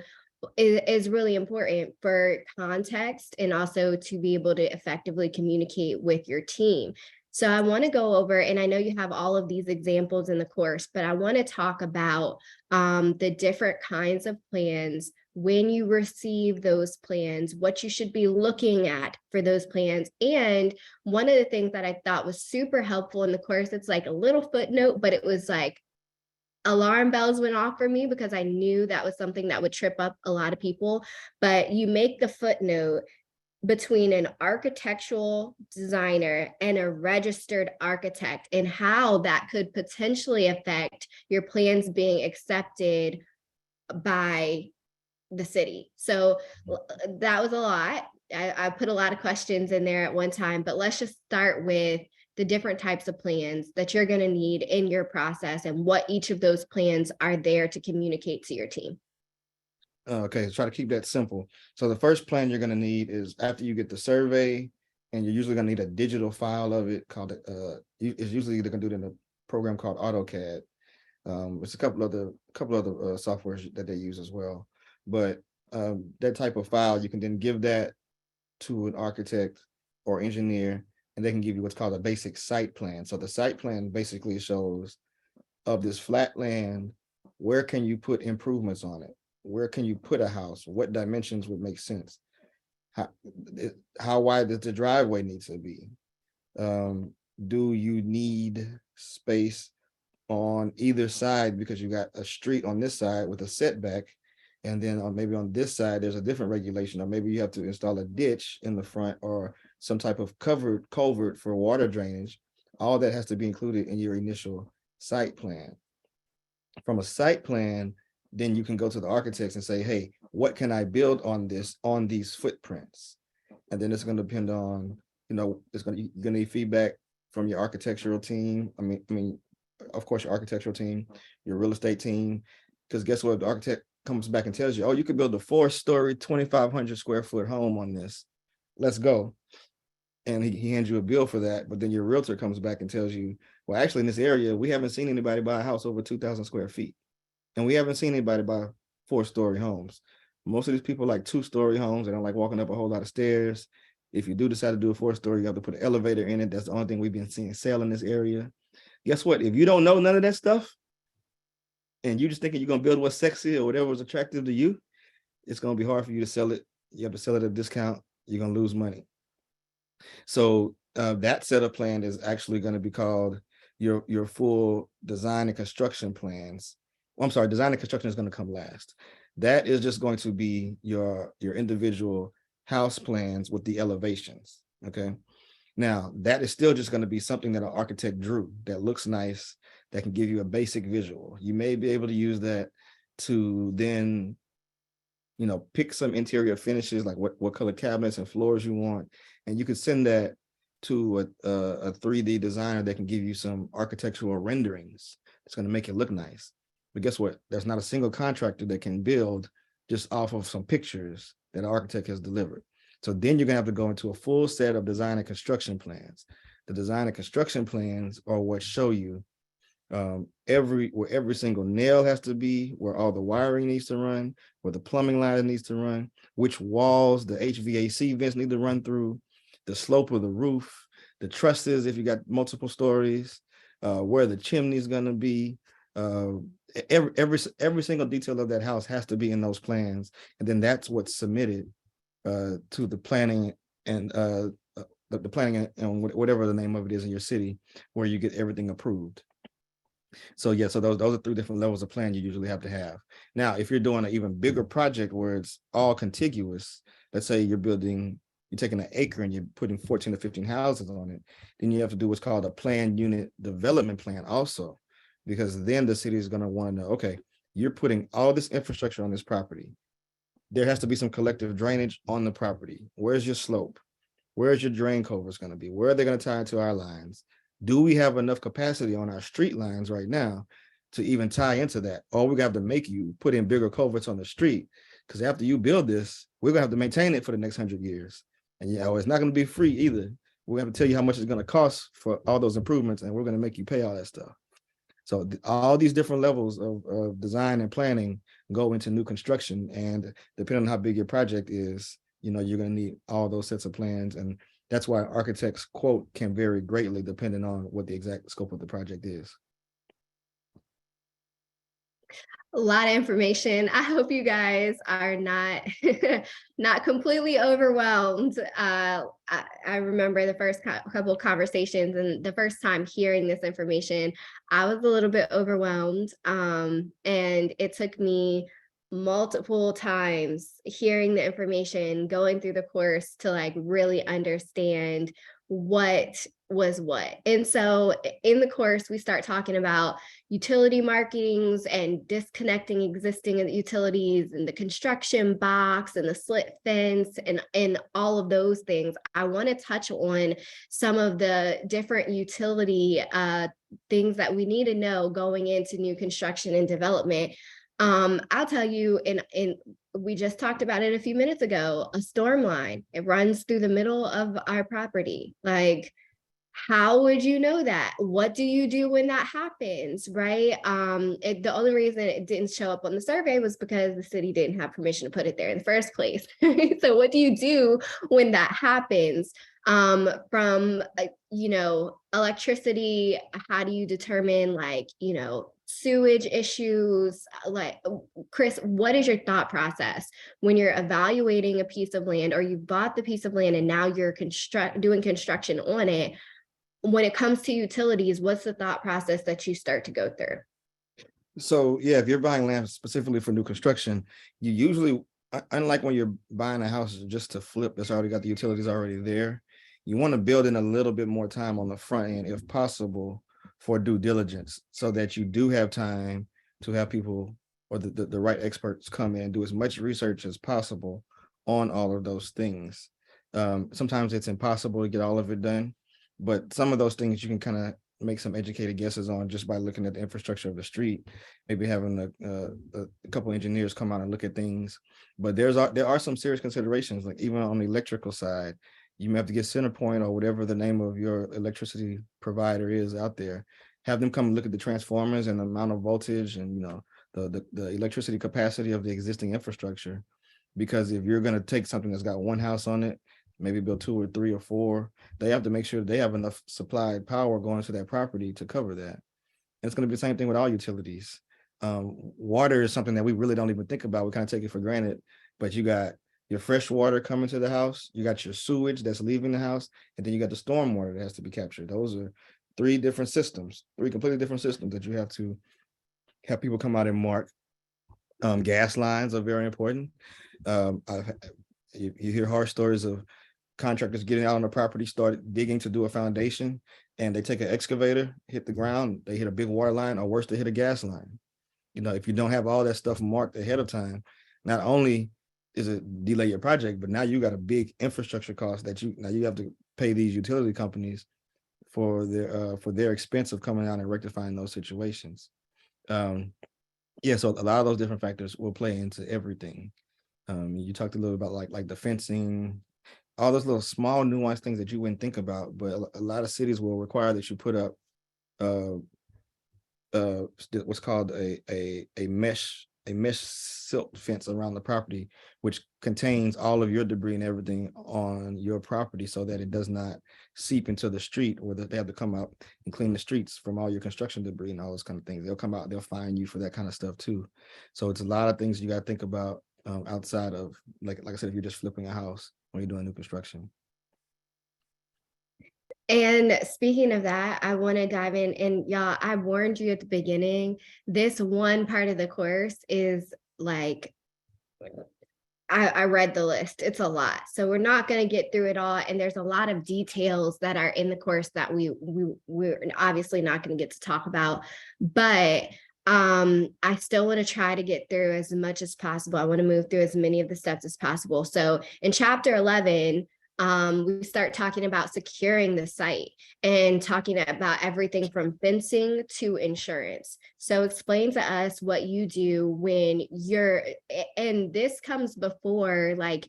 Speaker 2: is really important for context and also to be able to effectively communicate with your team. So I want to go over, and I know you have all of these examples in the course, but I want to talk about the different kinds of plans, when you receive those plans, what you should be looking at for those plans. And one of the things that I thought was super helpful in the course, it's like a little footnote, but it was like alarm bells went off for me because I knew that was something that would trip up a lot of people. But you make the footnote between an architectural designer and a registered architect and how that could potentially affect your plans being accepted by the city. So that was a lot. I put a lot of questions in there at one time, but let's just start with the different types of plans that you're going to need in your process and what each of those plans are there to communicate to your team.
Speaker 1: Okay, try to keep that simple. So the first plan you're going to need is after you get the survey, and you're usually going to need a digital file of it called it's usually they're going to do it in a program called AutoCAD. It's a couple other softwares that they use as well, but that type of file you can then give that to an architect or engineer, and they can give you what's called a basic site plan. So the site plan basically shows of this flat land, where can you put improvements on it? Where can you put a house? What dimensions would make sense? How wide does the driveway need to be? Do you need space on either side because you got a street on this side with a setback, and then maybe on this side there's a different regulation, or maybe you have to install a ditch in the front or some type of culvert for water drainage. All that has to be included in your initial site plan. From a site plan, then you can go to the architects and say, hey, what can I build on these footprints? And then it's going to depend on, you're going to need feedback from your architectural team. I mean, of course, your architectural team, your real estate team, because guess what? The architect comes back and tells you, oh, you could build a 4-story, 2,500 square foot home on this. Let's go. And he hands you a bill for that. But then your realtor comes back and tells you, well, actually, in this area, we haven't seen anybody buy a house over 2,000 square feet. And we haven't seen anybody buy 4-story homes. Most of these people like 2-story homes. They don't like walking up a whole lot of stairs. If you do decide to do a 4-story, you have to put an elevator in it. That's the only thing we've been seeing sell in this area. Guess what? If you don't know none of that stuff, and you just thinking you're going to build what's sexy or whatever was attractive to you, it's going to be hard for you to sell it. You have to sell it at a discount. You're going to lose money. So that set of plan is actually going to be called your full design and construction plans. I'm sorry, design and construction is going to come last. That is just going to be your individual house plans with the elevations. Okay. Now, that is still just going to be something that an architect drew that looks nice, that can give you a basic visual. You may be able to use that to then, pick some interior finishes, like what color cabinets and floors you want. And you could send that to a 3D designer that can give you some architectural renderings. It's going to make it look nice. But guess what? There's not a single contractor that can build just off of some pictures that an architect has delivered. So then you're gonna have to go into a full set of design and construction plans. The design and construction plans are what show you where every single nail has to be, where all the wiring needs to run, where the plumbing line needs to run, which walls the HVAC vents need to run through, the slope of the roof, the trusses if you got multiple stories, where the chimney is going to be. Every single detail of that house has to be in those plans, and then that's what's submitted to the planning and the planning and whatever the name of it is in your city, where you get everything approved. So yeah, so those are 3 different levels of plan you usually have to have. Now, if you're doing an even bigger project where it's all contiguous, let's say you're taking an acre and you're putting 14 to 15 houses on it, then you have to do what's called a planned unit development plan also, because then the city is going to want to know, okay, you're putting all this infrastructure on this property. There has to be some collective drainage on the property. Where's your slope? Where's your drain culverts going to be? Where are they going to tie into our lines? Do we have enough capacity on our street lines right now to even tie into that? Or we have to make you put in bigger culverts on the street, because after you build this, we're gonna have to maintain it for the next 100 years. And it's not gonna be free either. We're gonna have to tell you how much it's gonna cost for all those improvements, and we're gonna make you pay all that stuff. So all these different levels of design and planning go into new construction, and depending on how big your project is, you're gonna need all those sets of plans. And that's why architects' quote can vary greatly depending on what the exact scope of the project is.
Speaker 2: A lot of information. I hope you guys are not not completely overwhelmed. I remember the first couple of conversations and the first time hearing this information, I was a little bit overwhelmed. And it took me multiple times hearing the information, going through the course to like really understand what was what. And so in the course, we start talking about utility markings and disconnecting existing utilities and the construction box and the slit fence and all of those things. I want to touch on some of the different utility things that we need to know going into new construction and development. I'll tell you, we just talked about it a few minutes ago, a storm line, it runs through the middle of our property. Like, how would you know that? What do you do when that happens, right? The only reason it didn't show up on the survey was because the city didn't have permission to put it there in the first place. So what do you do when that happens? From electricity, how do you determine sewage issues? Like, Chris, what is your thought process when you're evaluating a piece of land, or you bought the piece of land and now you're doing construction on it? When it comes to utilities, what's the thought process that you start to go through?
Speaker 1: So yeah, if you're buying land specifically for new construction, you usually, unlike when you're buying a house just to flip, that's already got the utilities already there, you want to build in a little bit more time on the front end, if possible, for due diligence, so that you do have time to have people or the right experts come in and do as much research as possible on all of those things. Sometimes it's impossible to get all of it done, but some of those things you can kind of make some educated guesses on just by looking at the infrastructure of the street, maybe having a couple engineers come out and look at things. But there are some serious considerations, like even on the electrical side, you may have to get CenterPoint or whatever the name of your electricity provider is out there, have them come look at the transformers and the amount of voltage and the electricity capacity of the existing infrastructure. Because if you're going to take something that's got one house on it, maybe build 2 or 3 or 4, they have to make sure they have enough supplied power going to that property to cover that. And it's going to be the same thing with all utilities. Water is something that we really don't even think about. We kind of take it for granted, but you got your fresh water coming to the house, you got your sewage that's leaving the house, and then you got the storm water that has to be captured. Those are 3 different systems, 3 completely different systems that you have to have people come out and mark. Gas lines are very important. You hear horror stories of contractors getting out on the property, start digging to do a foundation, and they take an excavator, hit the ground, they hit a big water line, or worse, they hit a gas line. If you don't have all that stuff marked ahead of time, not only is it delay your project, but now you got a big infrastructure cost that you have to pay these utility companies for their expense of coming out and rectifying those situations. Yeah, so a lot of those different factors will play into everything. You talked a little about like the fencing, all those little small nuanced things that you wouldn't think about, but a lot of cities will require that you put up what's called a mesh silk fence around the property, which contains all of your debris and everything on your property, so that it does not seep into the street, or that they have to come out and clean the streets from all your construction debris and all those kind of things. They'll come out, they'll fine you for that kind of stuff too. So it's a lot of things you got to think about outside of, like I said, if you're just flipping a house when you're doing new construction.
Speaker 2: And speaking of that, I want to dive in, and y'all, I warned you at the beginning, this one part of the course is like, I read the list. It's a lot. So we're not going to get through it all. And there's a lot of details that are in the course that we're obviously not going to get to talk about. But I still want to try to get through as much as possible. I want to move through as many of the steps as possible. So in chapter 11, we start talking about securing the site and talking about everything from fencing to insurance. So explain to us what you do when you're, and this comes before like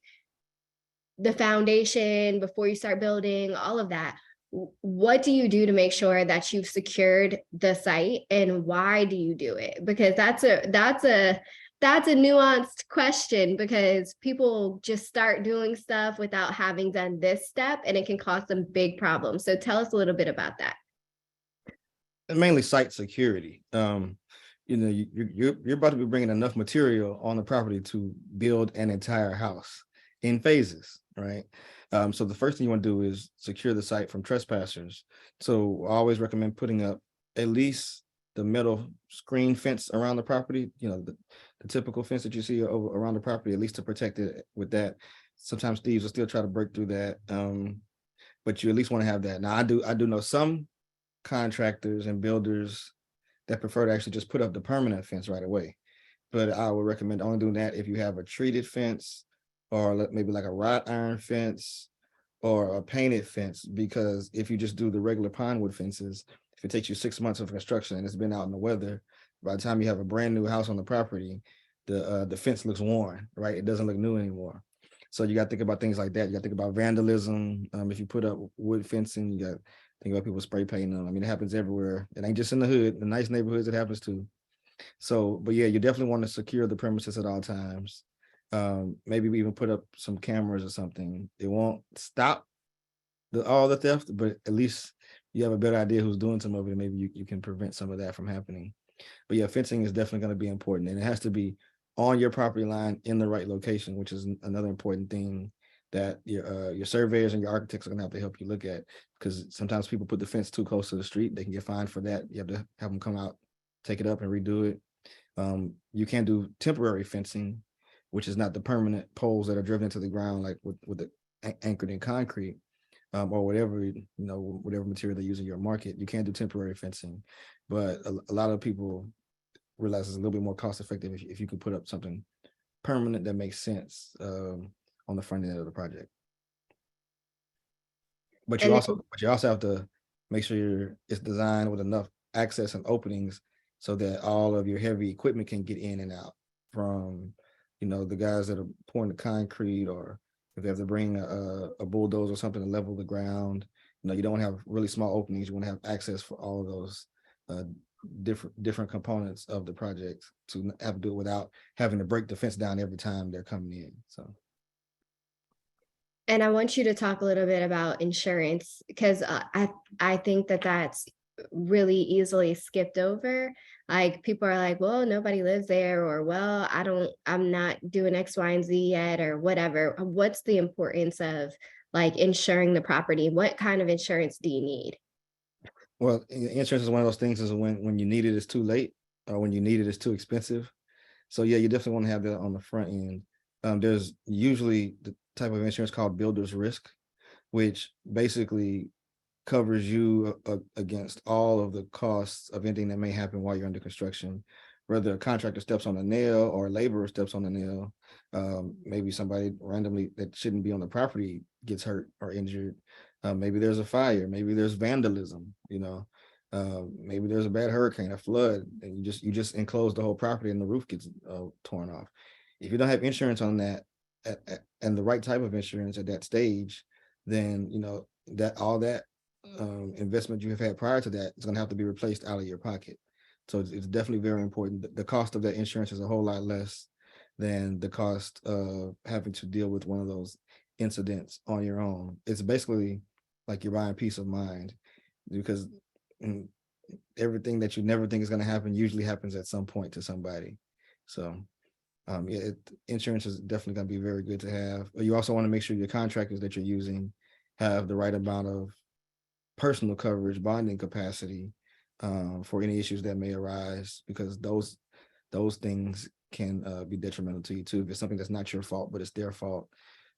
Speaker 2: the foundation, before you start building, all of that. What do you do to make sure that you've secured the site, and why do you do it? Because that's a nuanced question, because people just start doing stuff without having done this step, and it can cause some big problems. So tell us a little bit about that.
Speaker 1: And mainly site security. You're about to be bringing enough material on the property to build an entire house in phases, right? So the first thing you want to do is secure the site from trespassers. So I always recommend putting up at least the metal screen fence around the property, the typical fence that you see around the property, at least to protect it with that. Sometimes thieves will still try to break through that, but you at least want to have that. Now, I do know some contractors and builders that prefer to actually just put up the permanent fence right away, but I would recommend only doing that if you have a treated fence, or maybe like a wrought iron fence or a painted fence, because if you just do the regular pine wood fences, if it takes you 6 months of construction and it's been out in the weather, by the time you have a brand new house on the property, the fence looks worn, right? It doesn't look new anymore. So you got to think about things like that. You got to think about vandalism. If you put up wood fencing, you got to think about people spray painting them. I mean, it happens everywhere. It ain't just in the hood. The nice neighborhoods, it happens too. So, but yeah, you definitely want to secure the premises at all times. Maybe we even put up some cameras or something. It won't stop all the theft, but at least you have a better idea who's doing some of it, and maybe you can prevent some of that from happening. But yeah, fencing is definitely going to be important, and it has to be on your property line in the right location, which is another important thing that your surveyors and your architects are going to have to help you look at, because sometimes people put the fence too close to the street. They can get fined for that. You have to have them come out, take it up, and redo it. You can do temporary fencing, which is not the permanent poles that are driven into the ground, like with the anchored in concrete, or whatever material they use in your market. You can do temporary fencing, but a lot of people realize it's a little bit more cost effective if you could put up something permanent that makes sense on the front end of the project. But you also have to make sure it's designed with enough access and openings so that all of your heavy equipment can get in and out, from the guys that are pouring the concrete, or if they have to bring a bulldozer or something to level the ground. You don't want to have really small openings. You want to have access for all of those different components of the project to have to do it without having to break the fence down every time they're coming in. So.
Speaker 2: And I want you to talk a little bit about insurance, because I think that that's really easily skipped over. Like, people are like, well, nobody lives there, or, well, I'm not doing X, Y, and Z yet, or whatever. What's the importance of like insuring the property? What kind of insurance do you need?
Speaker 1: Well, insurance is one of those things, is when you need it, it's too late, or when you need it, it's too expensive. So yeah, you definitely want to have that on the front end. There's usually the type of insurance called builder's risk, which basically covers you against all of the costs of anything that may happen while you're under construction, whether a contractor steps on a nail or a laborer steps on a nail. Maybe somebody randomly that shouldn't be on the property gets hurt or injured. Maybe there's a fire, maybe there's vandalism, maybe there's a bad hurricane, a flood, and you just enclose the whole property and the roof gets torn off. If you don't have insurance on that, and the right type of insurance at that stage, then that all that investment you have had prior to that is going to have to be replaced out of your pocket. So it's definitely very important. The cost of that insurance is a whole lot less than the cost of having to deal with one of those incidents on your own. It's basically like you're buying peace of mind, because everything that you never think is going to happen usually happens at some point to somebody. So yeah, insurance is definitely going to be very good to have. But you also want to make sure your contractors that you're using have the right amount of personal coverage, bonding capacity for any issues that may arise, because those things can be detrimental to you too. If it's something that's not your fault, but it's their fault,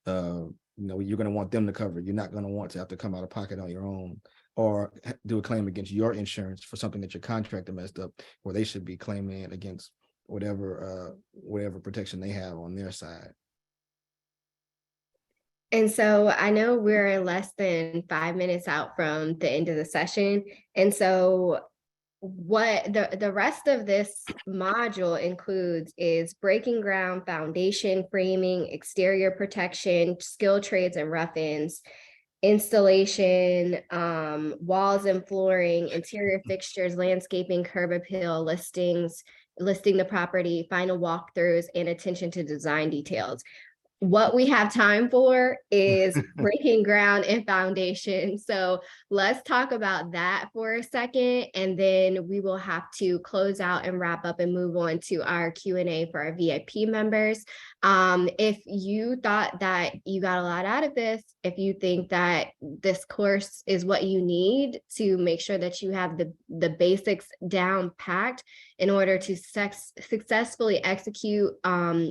Speaker 1: you're going to want them to cover it. You're not going to want to have to come out of pocket on your own or do a claim against your insurance for something that your contractor messed up, where they should be claiming it against whatever protection they have on their side.
Speaker 2: And so I know we're less than 5 minutes out from the end of the session. And so what the rest of this module includes is breaking ground, foundation, framing, exterior protection, skilled trades and rough-ins, installation, walls and flooring, interior fixtures, landscaping, curb appeal, listing the property, final walkthroughs, and attention to design details. What we have time for is breaking ground and foundation. So let's talk about that for a second, and then we will have to close out and wrap up and move on to our Q&A for our VIP members. If you thought that you got a lot out of this, if you think that this course is what you need to make sure that you have the basics down packed in order to successfully execute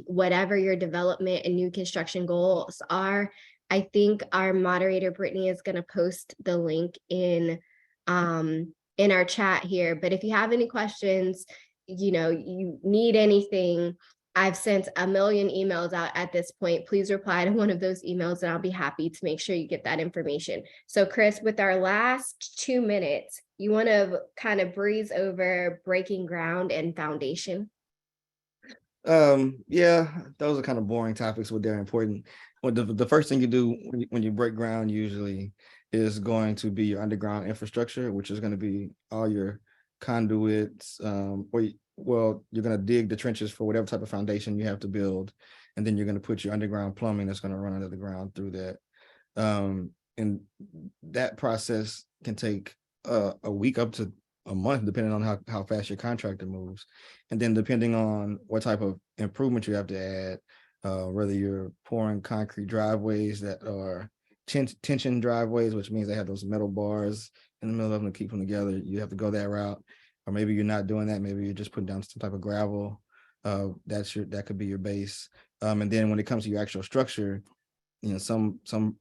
Speaker 2: whatever your development and new construction goals are, I think our moderator, Brittany, is going to post the link in our chat here. But if you have any questions, you need anything, I've sent a million emails out at this point. Please reply to one of those emails and I'll be happy to make sure you get that information. So Chris, with our last 2 minutes, you want to kind of breeze over breaking ground and foundation?
Speaker 1: Yeah, those are kind of boring topics, but they're important. Well, the first thing you do when you break ground usually is going to be your underground infrastructure, which is going to be all your conduits, you're going to dig the trenches for whatever type of foundation you have to build, and then you're going to put your underground plumbing that's going to run under the ground through that. And that process can take a week up to a month, depending on how fast your contractor moves. And then depending on what type of improvement you have to add, whether you're pouring concrete driveways that are tension driveways, which means they have those metal bars in the middle of them to keep them together, you have to go that route. Or maybe you're not doing that. Maybe you're just putting down some type of gravel. That could be your base. And then when it comes to your actual structure, some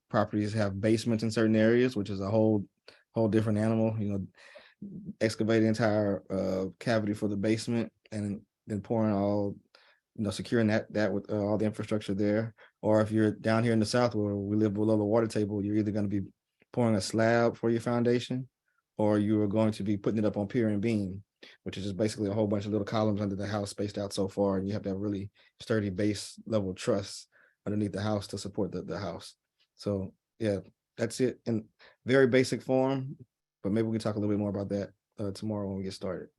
Speaker 1: properties have basements in certain areas, which is a whole different animal. Excavate the entire cavity for the basement and then pouring all, securing that with all the infrastructure there. Or if you're down here in the South where we live below the water table, you're either going to be pouring a slab for your foundation, or you are going to be putting it up on pier and beam, which is just basically a whole bunch of little columns under the house spaced out so far, and you have to have really sturdy base level truss underneath the house to support the house. So yeah, that's it in very basic form, but maybe we can talk a little bit more about that tomorrow when we get started.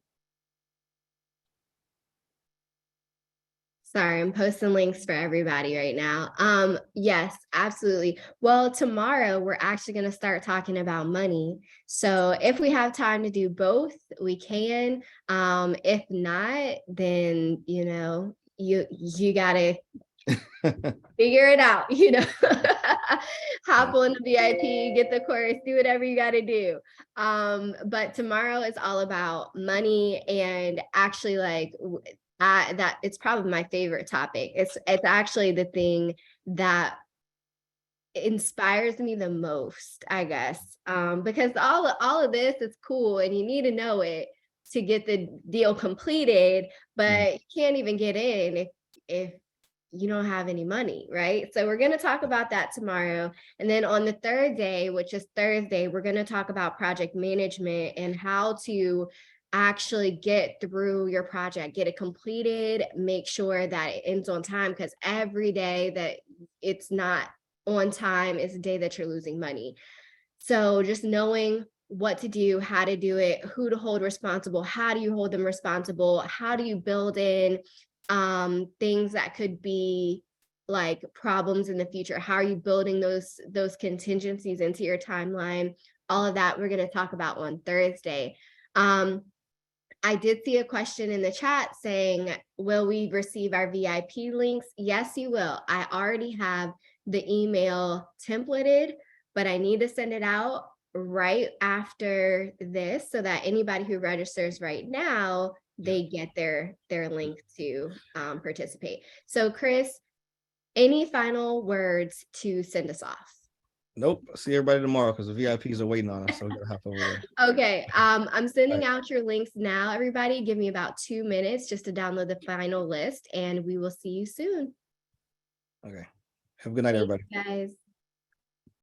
Speaker 2: Sorry, I'm posting links for everybody right now. Yes, absolutely. Well, tomorrow we're actually going to start talking about money. So if we have time to do both, we can. If not, then you gotta figure it out, hop on the VIP, get the course, do whatever you got to do. But tomorrow is all about money, and actually that it's probably my favorite topic. It's actually the thing that inspires me the most, I guess, because all of this is cool and you need to know it to get the deal completed, but you can't even get in if you don't have any money, right? So we're going to talk about that tomorrow. And then on the third day, which is Thursday, we're going to talk about project management and how to actually get through your project, get it completed, make sure that it ends on time, because every day that it's not on time, it's a day that you're losing money. So just knowing what to do, how to do it, who to hold responsible, how do you hold them responsible, how do you build in things that could be like problems in the future, how are you building those contingencies into your timeline, all of that we're going to talk about on Thursday. I did see a question in the chat saying, will we receive our VIP links? Yes, you will. I already have the email templated, but I need to send it out right after this so that anybody who registers right now, they get their link to participate. So Chris, any final words to send us off?
Speaker 1: Nope. See everybody tomorrow because the VIPs are waiting on us. So we gotta hop over there.
Speaker 2: Okay. I'm sending out your links now, everybody. Give me about 2 minutes just to download the final list, and we will see you soon.
Speaker 1: Okay. Have a good night, everybody.
Speaker 2: Thanks, guys.